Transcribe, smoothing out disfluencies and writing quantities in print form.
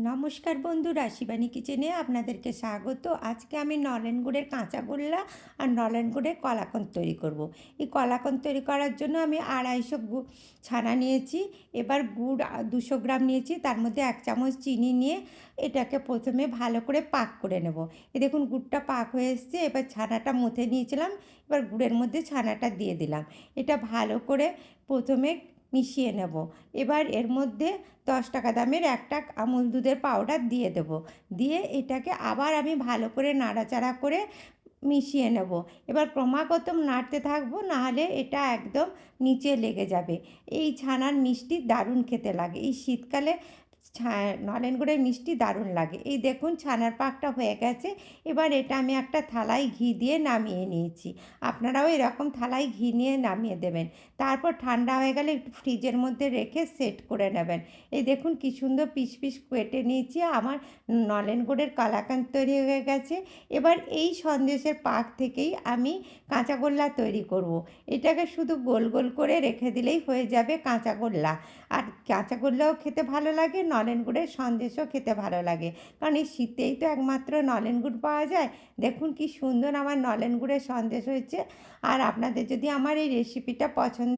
নমস্কার বন্ধুরা, শিবানী কিচেনে আপনাদেরকে স্বাগত। আজকে আমি নলেন গুড়ের কাঁচা গোল্লা আর নলেন গুড়ের কলাকন্দ তৈরি করব। এই কলাকন্দ তৈরি করার জন্য আমি 250 ছানা নিয়েছি। এবার গুড় 200 গ্রাম নিয়েছি, তার মধ্যে 1 চামচ চিনি নিয়ে এটাকে প্রথমে ভালো করে পাক করে নেব। এই দেখুন গুড়টা পাক হয়ে এসছে। এবার ছানাটা মুথে নিয়েছিলাম, এবার গুড়ের মধ্যে ছানাটা দিয়ে দিলাম। এটা ভালো করে প্রথমে মিশিয়ে নেব। এবার এর মধ্যে 10 টাকা দামের একটা আমুল দুধের পাউডার দিয়ে দেবো। দিয়ে এটাকে আবার আমি ভালো করে নাড়াচাড়া করে মিশিয়ে নেব। এবার ক্রমাগত নাড়তে থাকবো, নাহলে এটা একদম নিচে লেগে যাবে। এই ছানার মিষ্টি দারুণ খেতে লাগে। এই শীতকালে নলেন গুড়ের মিষ্টি দারুণ লাগে। এই দেখুন ছানার পাকটা হয়ে গেছে। এবার এটা আমি একটা থালায় ঘি দিয়ে নামিয়ে নিয়েছি। আপনারাও এরকম থালায় ঘি নিয়ে নামিয়ে দেবেন। তারপর ঠান্ডা হয়ে গেলে একটু ফ্রিজের মধ্যে রেখে সেট করে নেবেন। এই দেখুন কি সুন্দর পিস পিস কেটে নিয়েছি। আমার নলেন গুড়ের কালাকাঁদ তৈরি হয়ে গেছে। এবার এই সন্দেশের পাক থেকেই আমি কাঁচাগোল্লা তৈরি করব। এটাকে শুধু গোল গোল করে রেখে দিলেই হয়ে যাবে কাঁচাগোল্লা। আর কাঁচাগোল্লাও খেতে ভালো লাগে, নলেন গুড়ের সন্দেশও খেতে ভালো লাগে, কারণ এই শীতেই তো একমাত্র নলেন গুড় পাওয়া যায়। দেখুন কি সুন্দর আমার নলেন গুড়ের সন্দেশ হয়েছে। আর আপনাদের যদি আমার এই রেসিপিটা পছন্দ